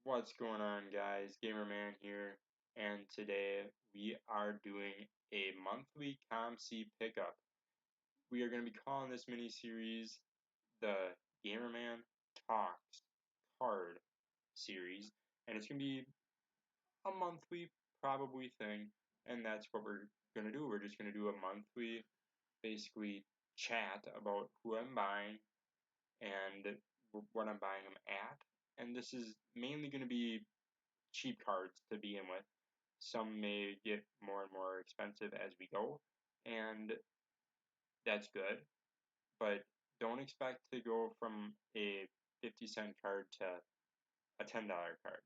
What's going on, guys? Gamerman here, and today we are doing a monthly COMC pickup. We are going to be calling this mini series the Gamerman Talks Card series, and it's going to be a monthly probably thing, and that's what we're going to do. We're just going to do a monthly, basically, chat about who I'm buying and what I'm buying them at, and this is mainly going to be cheap cards to begin with. Some may get more and more expensive as we go, and that's good, but don't expect to go from a 50-cent card to a $10 card.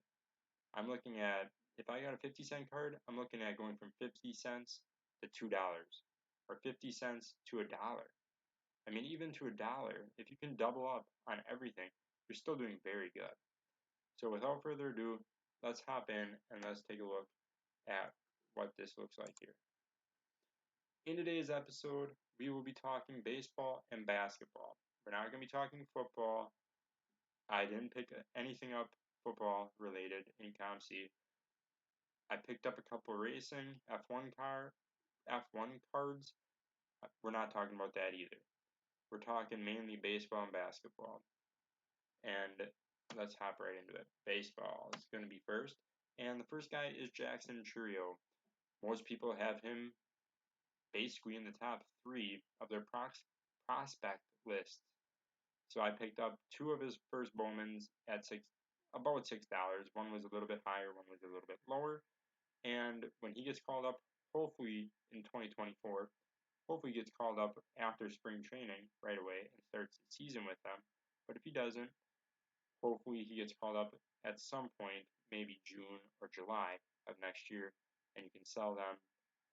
I'm looking at, if I got a 50-cent card, I'm looking at going from 50 cents to $2 or 50 cents to a dollar. I mean, even to a dollar, if you can double up on everything, you're still doing very good. So without further ado, let's hop in and let's take a look at what this looks like here. In today's episode, we will be talking baseball and basketball. We're not going to be talking football. I didn't pick anything up football related in COMC. I picked up a couple racing F1 cards. We're not talking about that either. We're talking mainly baseball and basketball. And let's hop right into it. Baseball is going to be first. And the first guy is Jackson Chourio. Most people have him basically in the top 3 of their prospect list. So I picked up 2 of his first Bowmans at about $6. One was a little bit higher, one was a little bit lower. And when he gets called up, hopefully in 2024, hopefully he gets called up after spring training right away and starts the season with them. But if he doesn't, hopefully he gets called up at some point, maybe June or July of next year, and you can sell them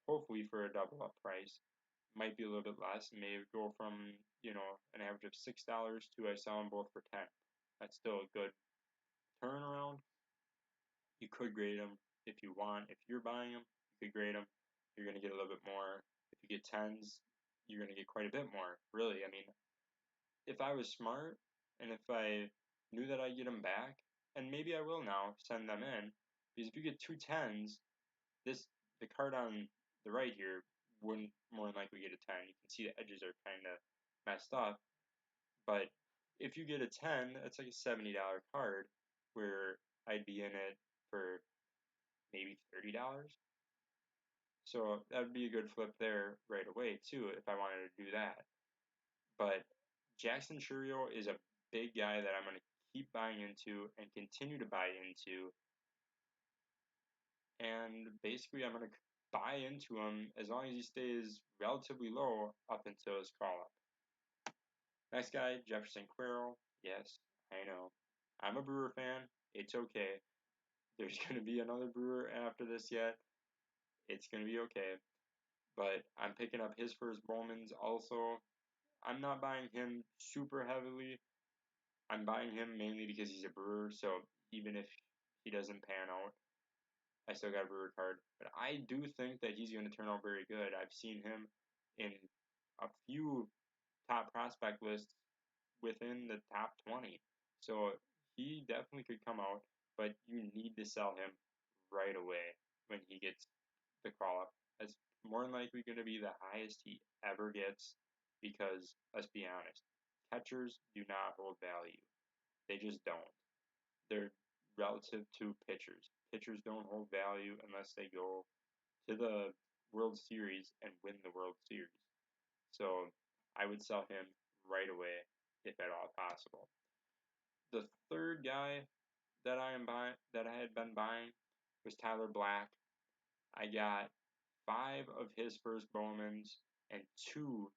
hopefully for a double up price. Might be a little bit less, may go from, an average of $6 to I sell them both for 10. That's still a good turnaround. You could grade them if you want. If you're buying them, you could grade them. You're going to get a little bit more. If you get 10s, you're going to get quite a bit more, really. I mean, if I was smart and if I knew that I'd get them back, and maybe I will now send them in, because if you get 2 10s, the card on the right here wouldn't more than likely get a 10. You can see the edges are kind of messed up, but if you get a 10, that's like a $70 card where I'd be in it for maybe $30. So that would be a good flip there right away too if I wanted to do that. But Jackson Chourio is a big guy that I'm going to keep buying into and continue to buy into. And basically, I'm going to buy into him as long as he stays relatively low up until his call up. Next guy, Jefferson Quero. Yes, I know. I'm a Brewer fan. It's okay. There's going to be another Brewer after this yet. It's going to be okay. But I'm picking up his first Bowmans also. I'm not buying him super heavily. I'm buying him mainly because he's a Brewer, so even if he doesn't pan out, I still got a Brewer card. But I do think that he's going to turn out very good. I've seen him in a few top prospect lists within the top 20. So he definitely could come out, but you need to sell him right away when he gets the call up. That's more than likely going to be the highest he ever gets because, let's be honest, catchers do not hold value. They just don't. They're relative to pitchers. Pitchers don't hold value unless they go to the World Series and win the World Series. So I would sell him right away if at all possible. The third guy that I had been buying was Tyler Black. I got 5 of his first Bowmans and 2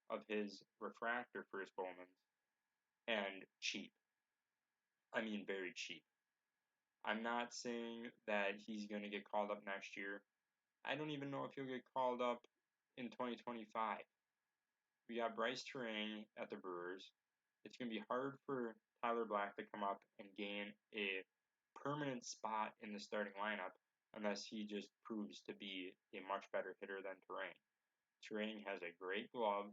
of his refractor first Bowmans, and cheap. I mean very cheap. I'm not saying that he's going to get called up next year. I don't even know if he'll get called up in 2025. We got Bryce Terang at the Brewers. It's going to be hard for Tyler Black to come up and gain a permanent spot in the starting lineup unless he just proves to be a much better hitter than Terang. Terang has a great glove,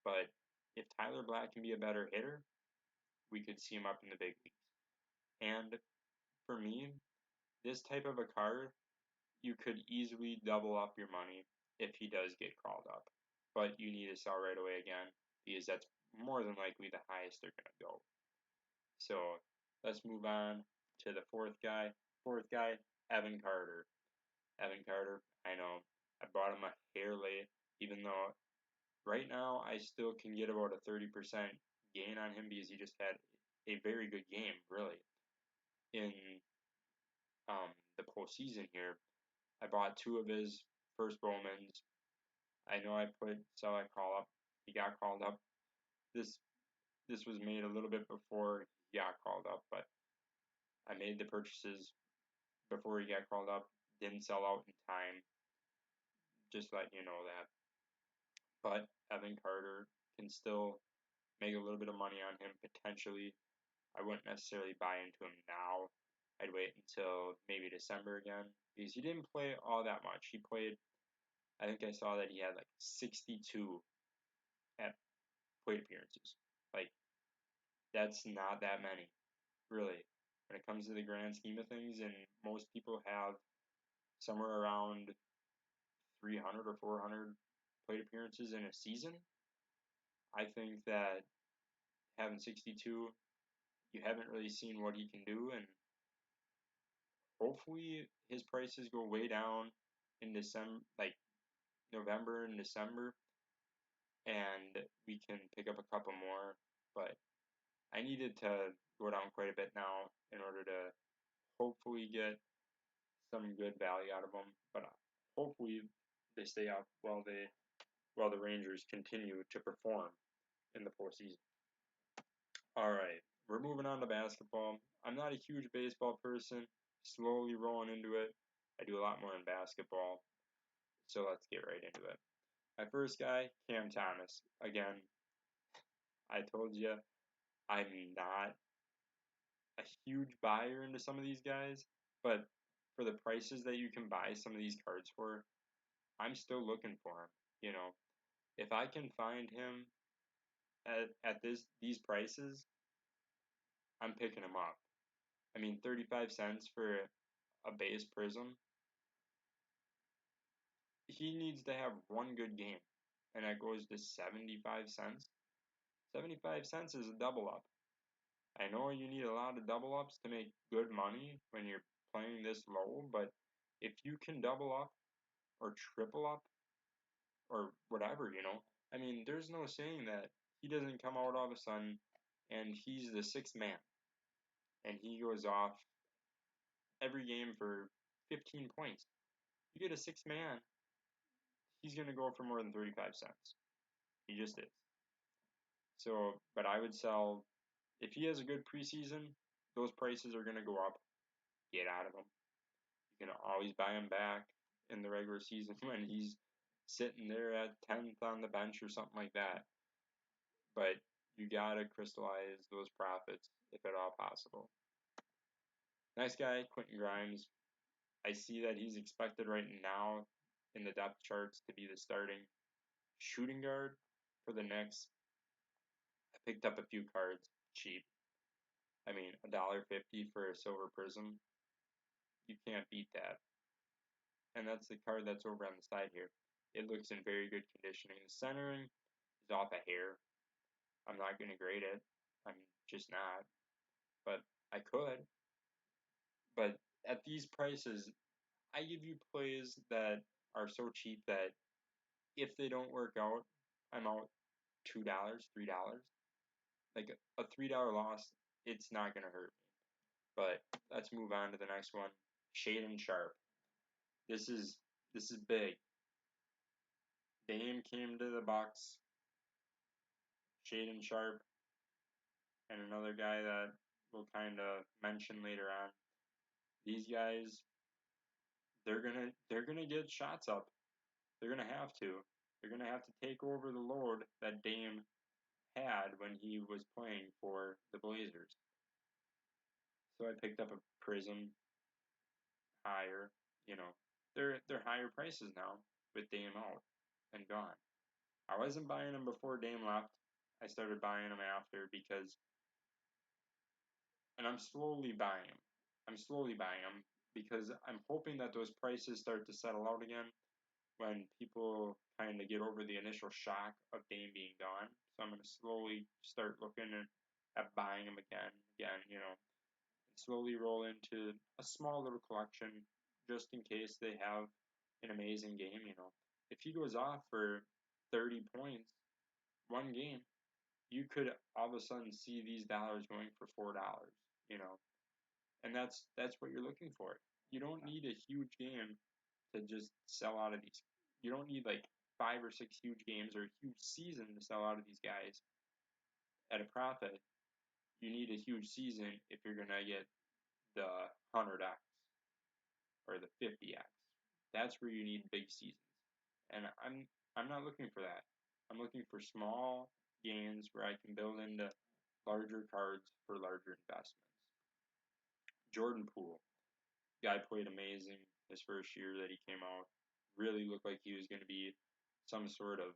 but if Tyler Black can be a better hitter, we could see him up in the big leagues. And for me, this type of a card, you could easily double up your money if he does get called up. But you need to sell right away again because that's more than likely the highest they're going to go. So let's move on to the fourth guy. Fourth guy, Evan Carter. Evan Carter, I know I bought him a hair late, even though right now I still can get about a 30% gain on him because he just had a very good game, really, in the postseason here. I bought two of his first Bowmans. I know I put Select call up. He got called up. This this was made a little bit before he got called up, but I made the purchases before he got called up. Didn't sell out in time. Just letting you know that. But Evan Carter can still make a little bit of money on him potentially. I wouldn't necessarily buy into him now. I'd wait until maybe December again because he didn't play all that much. He played, I think I saw that he had like 62 at plate appearances. Like, that's not that many, really, when it comes to the grand scheme of things. And most people have somewhere around 300 or 400 plate appearances in a season. I think that having 62, you haven't really seen what he can do, and hopefully his prices go way down in December, like November and December, and we can pick up a couple more. But I needed to go down quite a bit now in order to hopefully get some good value out of them. But hopefully they stay up while the Rangers continue to perform in the postseason. All right, we're moving on to basketball. I'm not a huge baseball person, slowly rolling into it. I do a lot more in basketball, so let's get right into it. My first guy, Cam Thomas. Again, I told you I'm not a huge buyer into some of these guys, but for the prices that you can buy some of these cards for, I'm still looking for him. You know, if I can find him at these prices, I'm picking him up. I mean, 35 cents for a base prism, he needs to have one good game, and that goes to 75 cents. 75 cents is a double up. I know you need a lot of double ups to make good money when you're playing this low, but if you can double up or triple up or whatever, I mean, there's no saying that he doesn't come out all of a sudden and he's the sixth man and he goes off every game for 15 points. You get a sixth man, he's going to go for more than 35 cents. He just is. So, but I would sell, if he has a good preseason, those prices are going to go up. Get out of them. You can always buy him back in the regular season when he's sitting there at 10th on the bench or something like that. But you got to crystallize those profits if at all possible. Next guy, Quentin Grimes. I see that he's expected right now in the depth charts to be the starting shooting guard for the Knicks. I picked up a few cards cheap. I mean, $1.50 for a silver prism. You can't beat that. And that's the card that's over on the side here. It looks in very good conditioning. The centering is off a hair. I'm not going to grade it. I'm just not. But I could. But at these prices, I give you plays that are so cheap that if they don't work out, I'm out $2, $3. Like a $3 loss, it's not going to hurt me. But let's move on to the next one. Shaden Sharp. This is big. Dame came to the Bucks. Shaden Sharp and another guy that we'll kind of mention later on. These guys, they're gonna get shots up. They're gonna have to. They're gonna have to take over the load that Dame had when he was playing for the Blazers. So I picked up a Prism higher. You know, they're higher prices now with Dame out and gone. I wasn't buying them before Dame left. I started buying them after because, and I'm slowly buying them. I'm slowly buying them because I'm hoping that those prices start to settle out again when people kind of get over the initial shock of Dame being gone. So I'm going to slowly start looking at buying them again, and slowly roll into a small little collection just in case they have an amazing game. If he goes off for 30 points one game, you could all of a sudden see these dollars going for $4, and that's what you're looking for. You don't need a huge game to just sell out of these. You don't need like 5 or 6 huge games or a huge season to sell out of these guys at a profit. You need a huge season if you're gonna get the 100x or the 50x. That's where you need big seasons. And I'm not looking for that. I'm looking for small gains where I can build into larger cards for larger investments. Jordan Poole, guy played amazing his first year that he came out. Really looked like he was going to be some sort of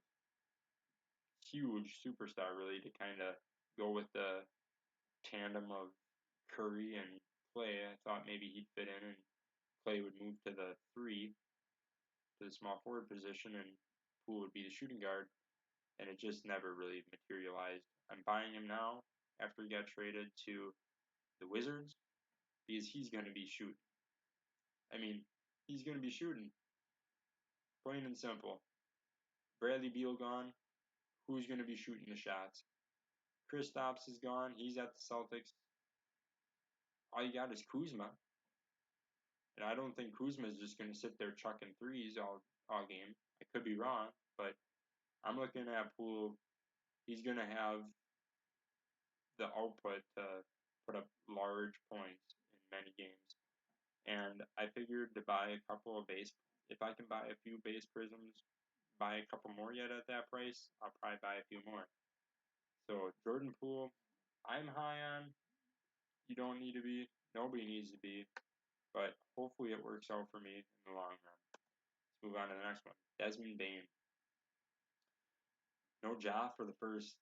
huge superstar, really, to kind of go with the tandem of Curry and Clay. I thought maybe he'd fit in and Clay would move to the three, to the small forward position, and Poole would be the shooting guard. And it just never really materialized. I'm buying him now after he got traded to the Wizards because he's going to be shooting. I mean, he's going to be shooting, plain and simple. Bradley Beal gone. Who's going to be shooting the shots? Kristaps is gone. He's at the Celtics. All you got is Kuzma. And I don't think Kuzma is just going to sit there chucking threes all game. I could be wrong, but I'm looking at Poole. He's going to have the output to put up large points in many games. And I figured to buy a couple of base, if I can buy a few base prisms, buy a couple more yet at that price, I'll probably buy a few more. So Jordan Poole, I'm high on. You don't need to be. Nobody needs to be. But hopefully it works out for me in the long run. Let's move on to the next one. Desmond Bane. No job for the first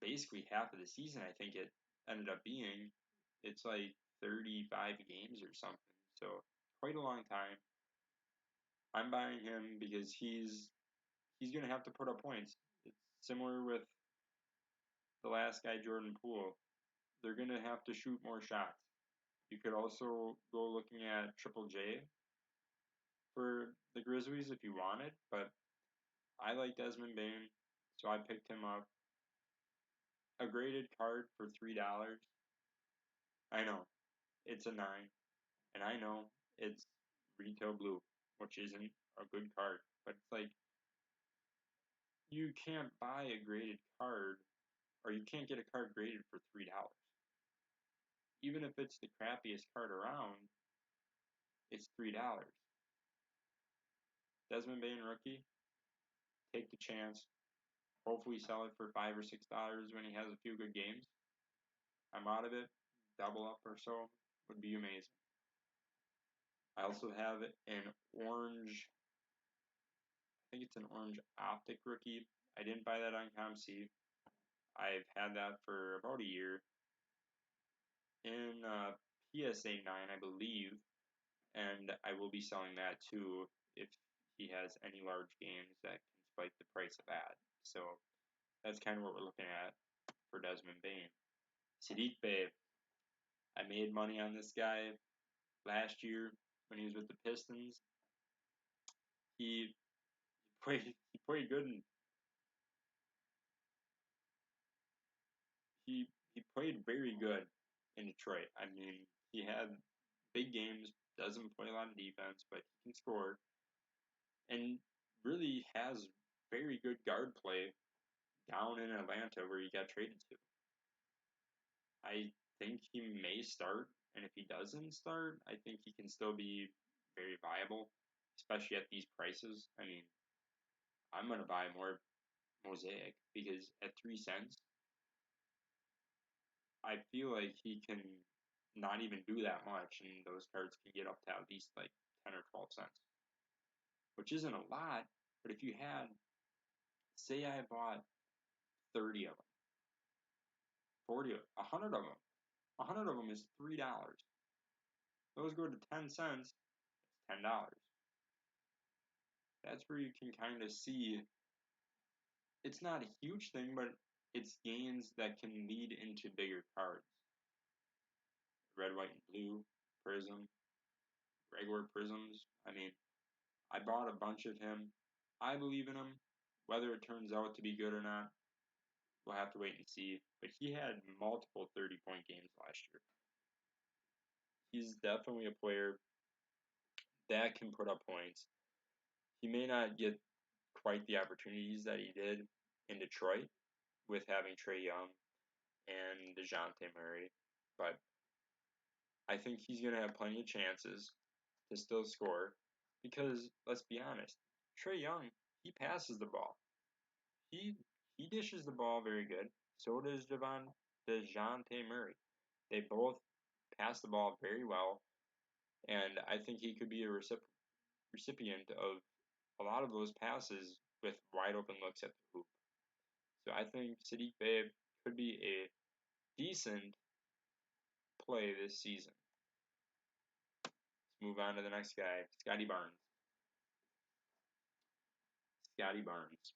basically half of the season. I think it ended up being. It's like 35 games or something. So quite a long time. I'm buying him because he's going to have to put up points. It's similar with the last guy, Jordan Poole. They're going to have to shoot more shots. You could also go looking at Triple J for the Grizzlies if you wanted, but I like Desmond Bane, so I picked him up. A graded card for $3. I know it's a 9, and I know it's retail blue, which isn't a good card, but it's like you can't buy a graded card, or you can't get a card graded for $3. Even if it's the crappiest card around, it's $3. Desmond Bane rookie, take the chance. Hopefully sell it for $5 or $6 when he has a few good games. I'm out of it. Double up or so would be amazing. I also have an orange, I think it's an orange optic rookie. I didn't buy that on COMC. I've had that for about a year in PSA 9, I believe, and I will be selling that too if he has any large games that can spike the price of that. So that's kind of what we're looking at for Desmond Bane. Sadiq Bey, I made money on this guy last year when he was with the Pistons. He played good and he played very good in Detroit. I mean, he had big games, doesn't play a lot of defense, but he can score and really has very good guard play down in Atlanta where he got traded to. I think he may start, and if he doesn't start, I think he can still be very viable, especially at these prices. I mean, I'm going to buy more Mosaic because at 3 cents, I feel like he can not even do that much, and those cards can get up to at least like 10 or 12 cents, which isn't a lot. But if you had, say, I bought 30 of them, 40, 100 of them, 100 of them is $3. Those go to 10 cents, it's $10. That's where you can kind of see it's not a huge thing, but it's gains that can lead into bigger cards. Red, white, and blue, prism, regular prisms. I mean, I bought a bunch of him. I believe in him. Whether it turns out to be good or not, we'll have to wait and see. But he had multiple 30-point games last year. He's definitely a player that can put up points. He may not get quite the opportunities that he did in Detroit with having Trae Young and DeJounte Murray, but I think he's going to have plenty of chances to still score because let's be honest, Trae Young, he passes the ball. He he dishes the ball very good. So does DeJounte Murray. They both pass the ball very well, and I think he could be a recipient of a lot of those passes with wide open looks at the hoop. So I think Sadiq Bey could be a decent play this season. Let's move on to the next guy, Scotty Barnes. Scotty Barnes,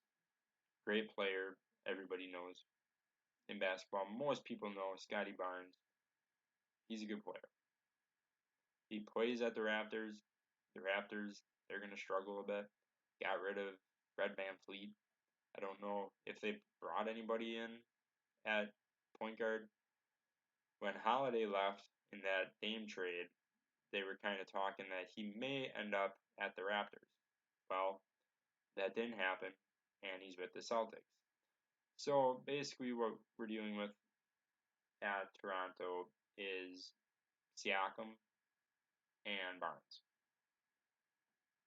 great player. Everybody knows in basketball. Most people know Scotty Barnes. He's a good player. He plays at the Raptors. The Raptors, they're going to struggle a bit. Got rid of Red Van Fleet. I don't know if they brought anybody in at point guard. When Holiday left in that Dame trade, they were kind of talking that he may end up at the Raptors. Well, that didn't happen, and he's with the Celtics. So basically, what we're dealing with at Toronto is Siakam and Barnes.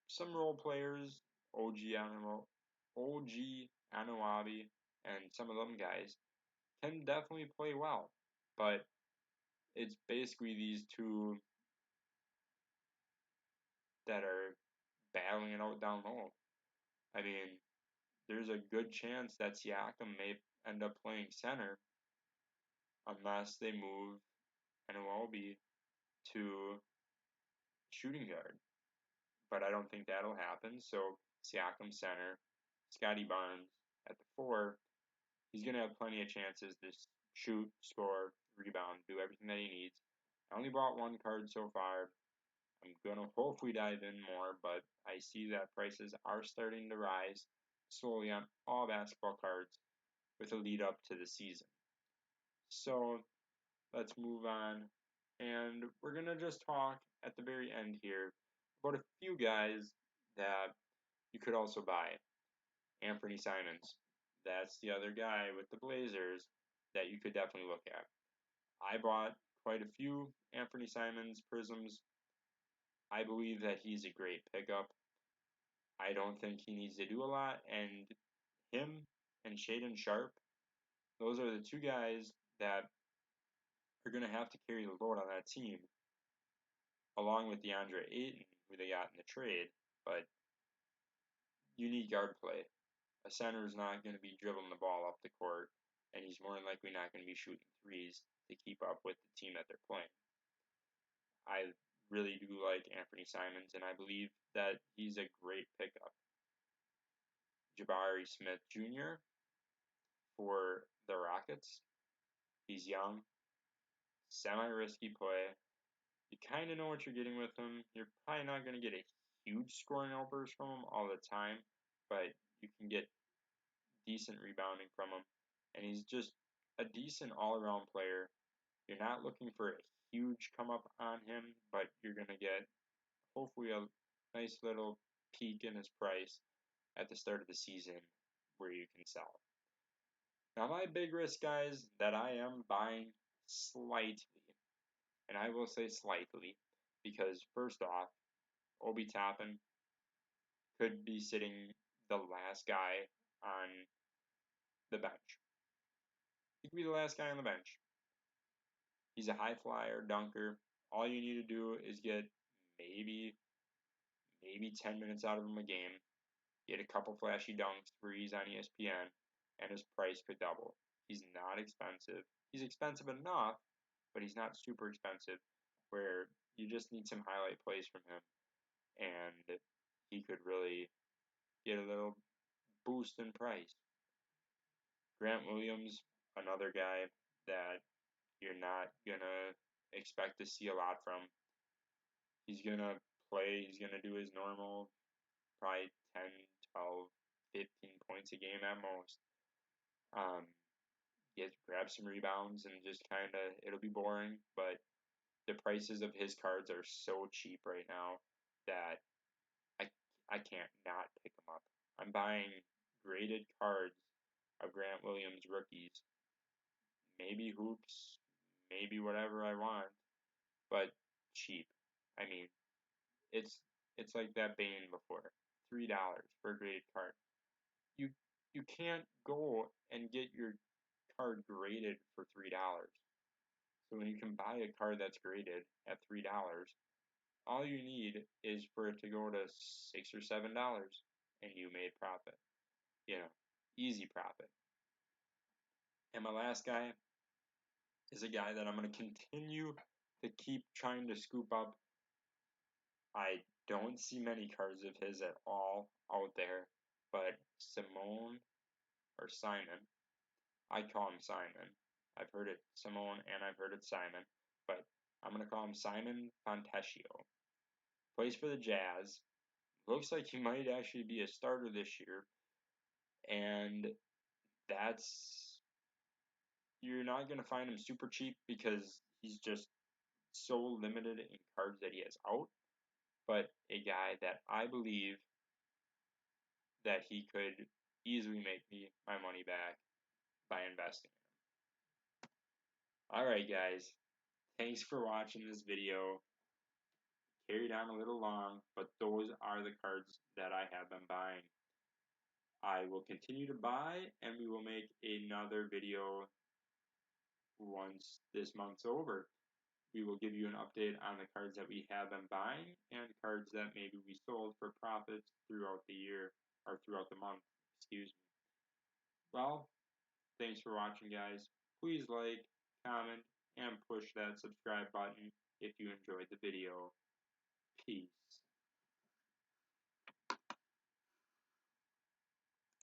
Some role players, OG Anuabi, and some of them guys can definitely play well, but it's basically these two that are battling it out down low. I mean, there's a good chance that Siakam may end up playing center unless they move Anuabi to shooting guard. But I don't think that'll happen. So Siakam center, Scotty Barnes at the 4. He's going to have plenty of chances to shoot, score, rebound, do everything that he needs. I only bought one card so far. I'm going to hopefully dive in more, but I see that prices are starting to rise slowly on all basketball cards with a lead up to the season. So let's move on. And we're going to just talk at the very end here about a few guys that you could also buy. Anthony Simons, that's the other guy with the Blazers that you could definitely look at. I bought quite a few Anthony Simons prisms. I believe that he's a great pickup. I don't think he needs to do a lot, and him and Shaedon Sharpe, those are the two guys that are going to have to carry the load on that team, along with DeAndre Ayton, who they got in the trade. But you need guard play. A center is not going to be dribbling the ball up the court, and he's more than likely not going to be shooting threes to keep up with the team that they're playing. I really do like Anthony Simons, and I believe that he's a great pickup. Jabari Smith Jr. for the Rockets. He's young, semi-risky play. You kind of know what you're getting with him. You're probably not going to get a huge scoring outburst from him all the time, but you can get decent rebounding from him. And he's just a decent all-around player. You're not looking for a huge come up on him, but you're going to get hopefully a nice little peak in his price at the start of the season where you can sell. Now, my big risk, guys, that I am buying slightly, and I will say slightly, because first off, Obi Toppin could be sitting the last guy on the bench. He could be the last guy on the bench. He's a high flyer, dunker. All you need to do is get maybe 10 minutes out of him a game, get a couple flashy dunks where he's on ESPN, and his price could double. He's not expensive. He's expensive enough, but he's not super expensive. where you just need some highlight plays from him, and he could really get a little boost in price. Grant Williams, another guy that you're not gonna expect to see a lot from. He's gonna play, he's gonna do his normal, probably 10, 12, 15 points a game at most. Grab some rebounds and just kind of, it'll be boring, but the prices of his cards are so cheap right now that I, I can't not pick them up. I'm buying graded cards of Grant Williams rookies, maybe hoops, maybe whatever I want, but cheap. I mean, it's it's like that Bane before, $3 for a graded card. You you can't go and get your card graded for $3. So when you can buy a card that's graded at $3, all you need is for it to go to $6 or $7, and you made profit. Easy profit. And my last guy is a guy that I'm going to continue to keep trying to scoop up. I don't see many cards of his at all out there, but Simone or Simon, I call him Simon. I've heard it Simone and I've heard it Simon, but I'm going to call him Simon Fontecchio. Plays for the Jazz. Looks like he might actually be a starter this year, and that's you're not going to find him super cheap because he's just so limited in cards that he has out, but a guy that I believe that he could easily make me my money back by investing in him. Alright guys, thanks for watching this video. Carried on a little long, but those are the cards that I have been buying. I will continue to buy, and we will make another video once this month's over. We will give you an update on the cards that we have been buying and cards that maybe we sold for profits throughout the year, or throughout the month, excuse me. Well, thanks for watching, guys. Please like, comment, and push that subscribe button if you enjoyed the video. Peace.